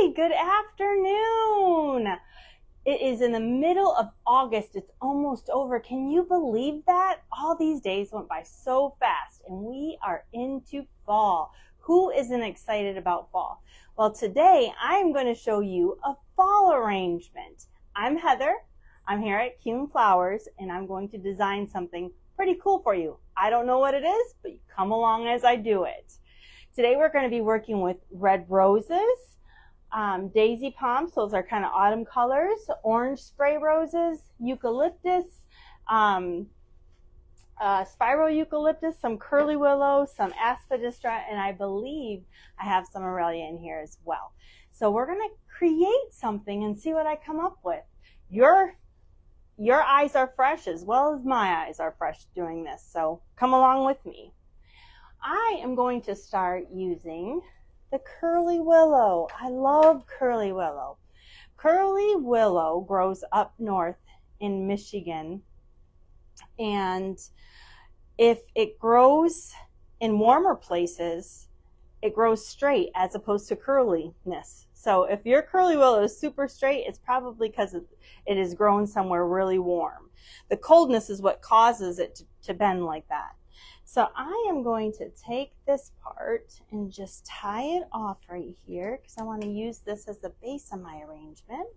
Hey, good afternoon. It is in the middle of August. It's almost over. Can you believe that? All these days went by so fast and we are into fall. Who isn't excited about fall? Well, today I'm going to show you a fall arrangement. I'm Heather. I'm here at Kuhn Flowers and I'm going to design something pretty cool for you. I don't know what it is, but come along as I do it. Today we're going to be working with red roses, daisy palms, those are kind of autumn colors, orange spray roses, eucalyptus, spiral eucalyptus, some curly willow, some aspidistra, and I believe I have some aurelia in here as well. So we're going to create something and see what I come up with. Your eyes are fresh as well as my eyes are fresh doing this, so come along with me. I am going to start using the curly willow. I love curly willow. Curly willow grows up north in Michigan, and if it grows in warmer places, it grows straight as opposed to curliness. So if your curly willow is super straight, it's probably because it is grown somewhere really warm. The coldness is what causes it to bend like that. So I am going to take this part and just tie it off right here because I want to use this as the base of my arrangement.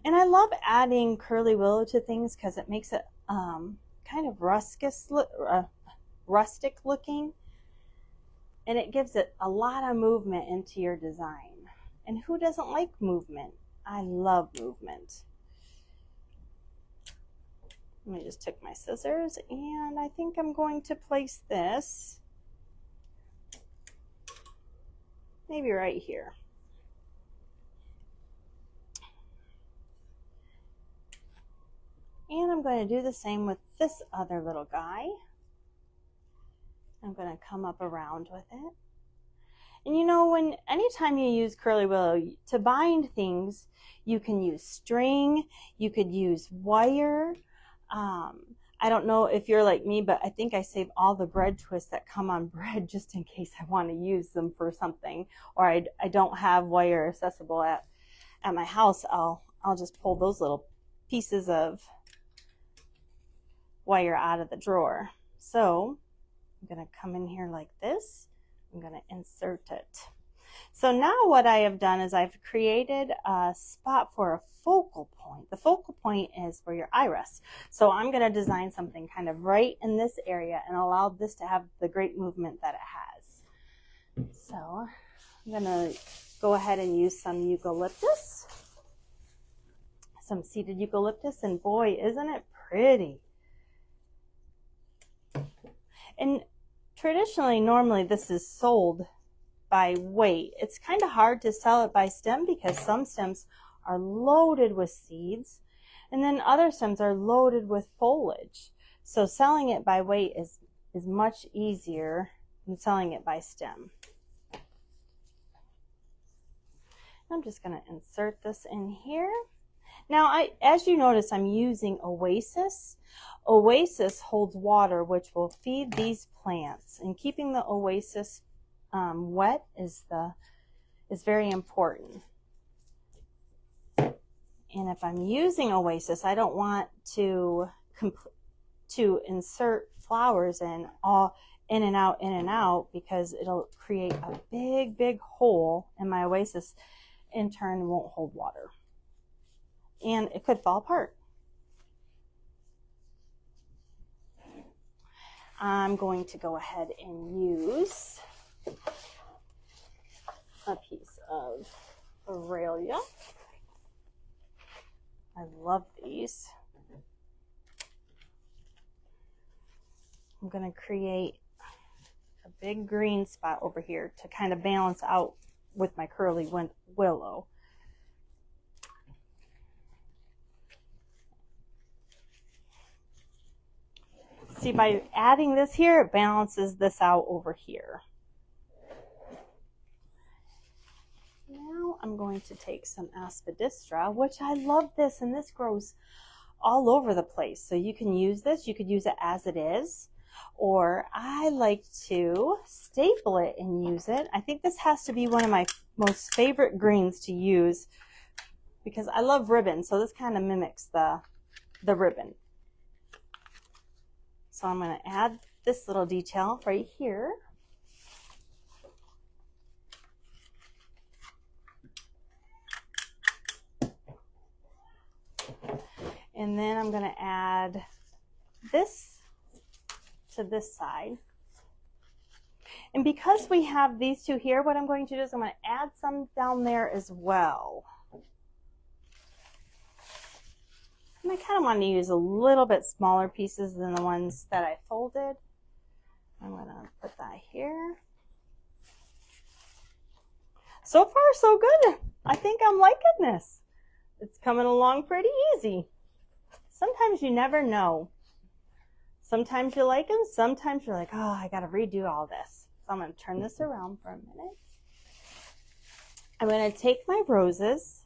And I love adding curly willow to things because it makes it kind of rustic looking, and it gives it a lot of movement into your design. And who doesn't like movement? I love movement. Let me just take my scissors, and I think I'm going to place this maybe right here. And I'm going to do the same with this other little guy. I'm going to come up around with it. And you know, anytime you use curly willow to bind things, you can use string, you could use wire. I don't know if you're like me, but I think I save all the bread twists that come on bread just in case I want to use them for something, or I don't have wire accessible at my house. I'll just pull those little pieces of wire out of the drawer. So I'm going to come in here like this. I'm going to insert it. So now what I have done is I've created a spot for a focal point. The focal point is where your eye rests. So I'm going to design something kind of right in this area and allow this to have the great movement that it has. So I'm going to go ahead and use some eucalyptus, some seeded eucalyptus, and boy, isn't it pretty. And traditionally, normally this is sold by weight. It's kind of hard to sell it by stem because some stems are loaded with seeds and then other stems are loaded with foliage. So selling it by weight is much easier than selling it by stem. I'm just going to insert this in here. Now, as you notice, I'm using Oasis. Oasis holds water, which will feed these plants, and keeping the Oasis wet is very important. And if I'm using Oasis, I don't want to insert flowers in and out because it'll create a big hole, and my Oasis in turn won't hold water, and it could fall apart. I'm going to go ahead and use a piece of aurelia. I love these. I'm going to create a big green spot over here to kind of balance out with my curly willow. See, by adding this here, it balances this out over here. Now I'm going to take some aspidistra, which I love this, and this grows all over the place. So you can use this, you could use it as it is, or I like to staple it and use it. I think this has to be one of my most favorite greens to use because I love ribbon, so this kind of mimics the ribbon. So I'm going to add this little detail right here. And then I'm going to add this to this side. And because we have these two here, what I'm going to do is I'm going to add some down there as well. And I kind of want to use a little bit smaller pieces than the ones that I folded. I'm going to put that here. So far, so good. I think I'm liking this. It's coming along pretty easy. Sometimes you never know. Sometimes you like them, sometimes you're like, oh, I got to redo all this. So I'm going to turn this around for a minute. I'm going to take my roses.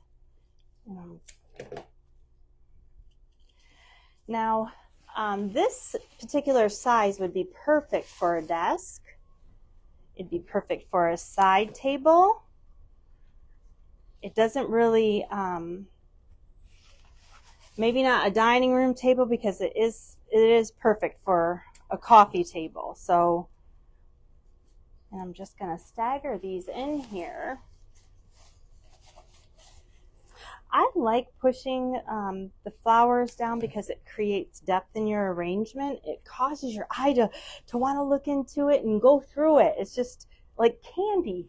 Now, this particular size would be perfect for a desk. It'd be perfect for a side table. It doesn't really, maybe not a dining room table because it is perfect for a coffee table. So, and I'm just going to stagger these in here. I like pushing the flowers down because it creates depth in your arrangement. It causes your eye to want to look into it and go through it. It's just like candy.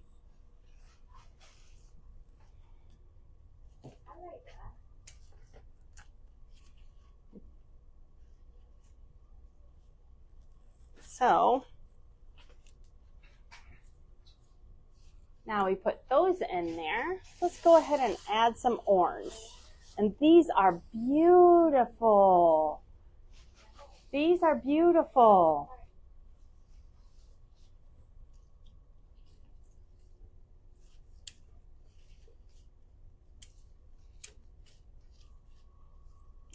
I like that. So now we put those in there. Let's go ahead and add some orange. And these are beautiful. These are beautiful.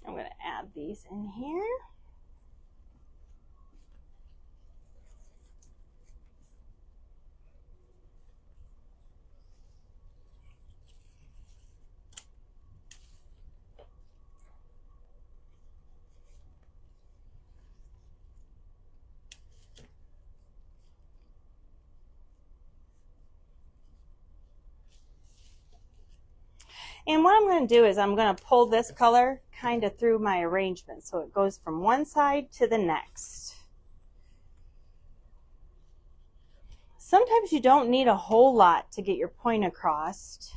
I'm going to add these in here. And what I'm going to do is I'm going to pull this color kind of through my arrangement so it goes from one side to the next. Sometimes you don't need a whole lot to get your point across,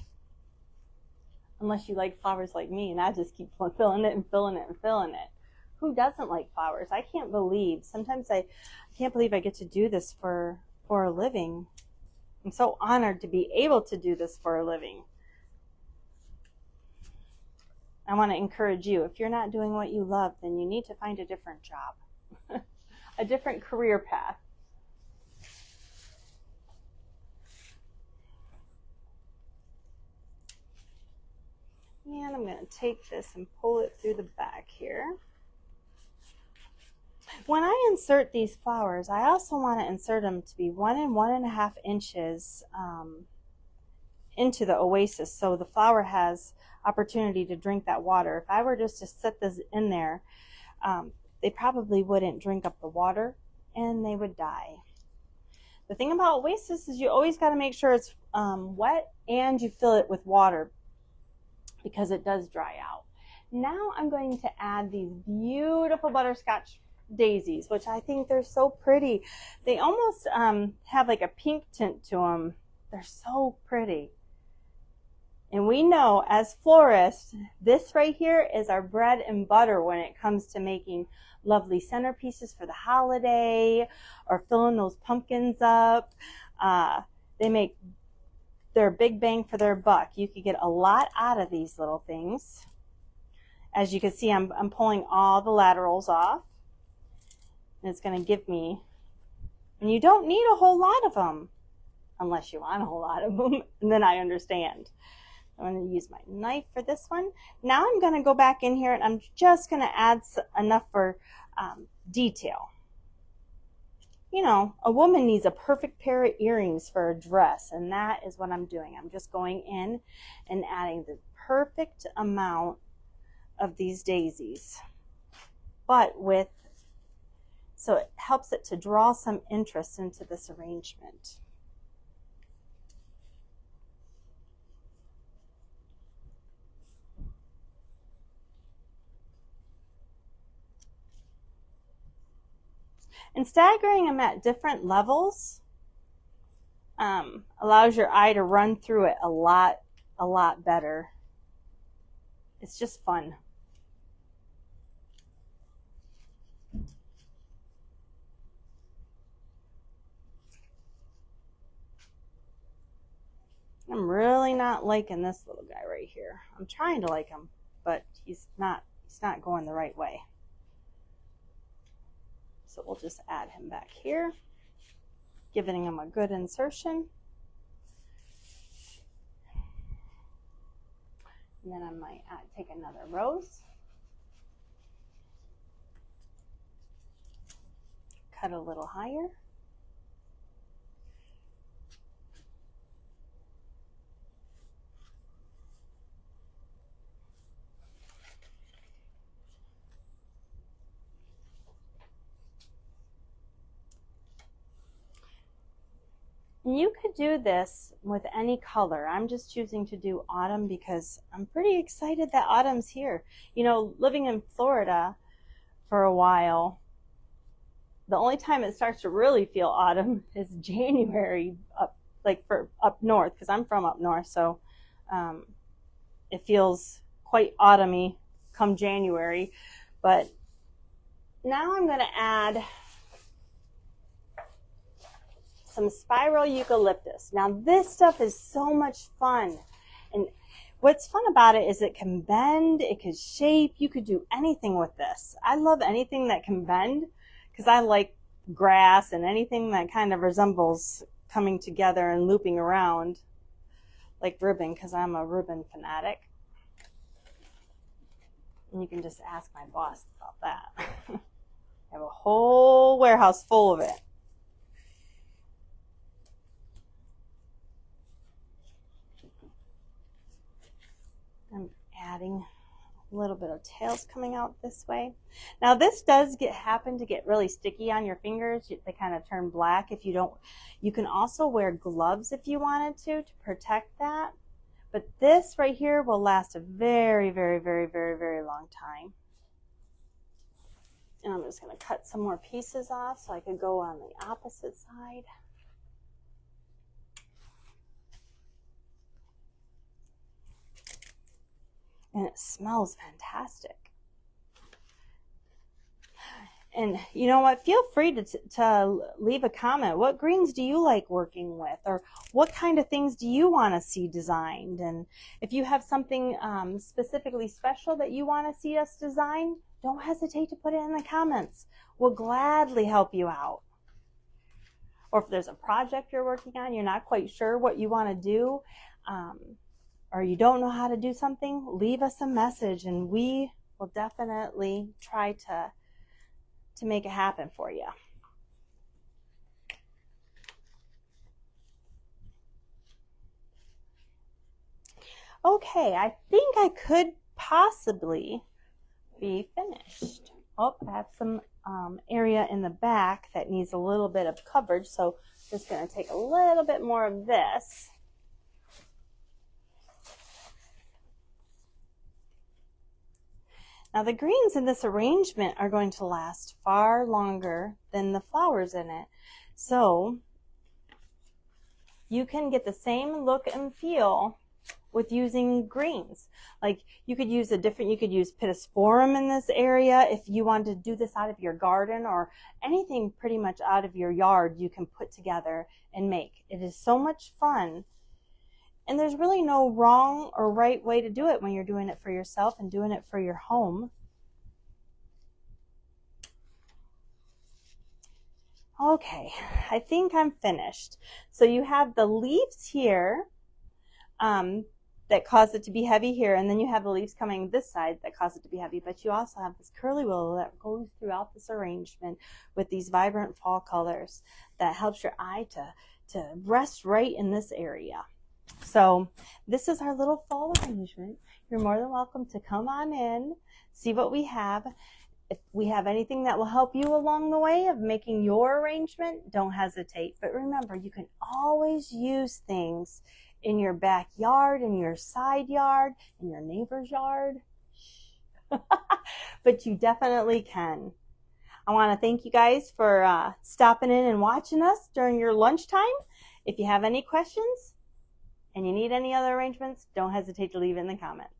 unless you like flowers like me, and I just keep filling it and filling it and filling it. Who doesn't like flowers? I can't believe, sometimes I can't believe I get to do this for a living. I'm so honored to be able to do this for a living. I want to encourage you, if you're not doing what you love, then you need to find a different job, a different career path. And I'm going to take this and pull it through the back here. When I insert these flowers, I also want to insert them to be 1 and 1.5 inches into the oasis, so the flower has opportunity to drink that water. If I were just to set this in there, they probably wouldn't drink up the water and they would die. The thing about oasis is you always got to make sure it's wet and you fill it with water because it does dry out. Now I'm going to add these beautiful butterscotch daisies, which I think they're so pretty. They almost have like a pink tint to them. They're so pretty. And we know as florists, this right here is our bread and butter when it comes to making lovely centerpieces for the holiday or filling those pumpkins up. They're a big bang for their buck. You could get a lot out of these little things. As you can see, I'm pulling all the laterals off. And it's going to give me, and you don't need a whole lot of them unless you want a whole lot of them, and then I understand. I'm going to use my knife for this one. Now I'm going to go back in here and I'm just going to add enough for detail. you know, a woman needs a perfect pair of earrings for a dress, and that is what I'm doing. I'm just going in and adding the perfect amount of these daisies, but with, so it helps it to draw some interest into this arrangement. And staggering them at different levels allows your eye to run through it a lot better. It's just fun. I'm really not liking this little guy right here. I'm trying to like him, but he's not going the right way. So we'll just add him back here, giving him a good insertion. And then I might take another rose, cut a little higher. You could do this with any color. I'm just choosing to do autumn because I'm pretty excited that autumn's here. You know, living in Florida for a while, the only time it starts to really feel autumn is January, up north, because I'm from up north, so it feels quite autumny come January. But now I'm going to add some spiral eucalyptus. Now this stuff is so much fun, and what's fun about it is it can bend, it can shape, you could do anything with this. I love anything that can bend because I like grass and anything that kind of resembles coming together and looping around like ribbon, because I'm a ribbon fanatic. And you can just ask my boss about that. I have a whole warehouse full of it. I'm adding a little bit of tails coming out this way. Now this does happen to get really sticky on your fingers. They kind of turn black if you don't. You can also wear gloves if you wanted to protect that. But this right here will last a very, very, very, very, very long time. And I'm just going to cut some more pieces off so I could go on the opposite side. And it smells fantastic. And you know what? Feel free to leave a comment. What greens do you like working with? Or what kind of things do you want to see designed? And if you have something specifically special that you want to see us design, don't hesitate to put it in the comments. We'll gladly help you out. Or if there's a project you're working on, you're not quite sure what you want to do, or you don't know how to do something, leave us a message and we will definitely try to make it happen for you. Okay, I think I could possibly be finished. Oh, I have some area in the back that needs a little bit of coverage, so I'm just going to take a little bit more of this. Now the greens in this arrangement are going to last far longer than the flowers in it. So you can get the same look and feel with using greens. Like you could use you could use pittosporum in this area if you wanted to do this out of your garden, or anything pretty much out of your yard you can put together and make. It is so much fun. And there's really no wrong or right way to do it when you're doing it for yourself and doing it for your home. Okay, I think I'm finished. So you have the leaves here. that cause it to be heavy here, and then you have the leaves coming this side that cause it to be heavy, but you also have this curly willow that goes throughout this arrangement with these vibrant fall colors that helps your eye to rest right in this area. So this is our little fall arrangement. You're more than welcome to come on in, see what we have. If we have anything that will help you along the way of making your arrangement, don't hesitate. But remember, you can always use things in your backyard, in your side yard, in your neighbor's yard. But you definitely can. I want to thank you guys for stopping in and watching us during your lunchtime. If you have any questions and you need any other arrangements, don't hesitate to leave it in the comments.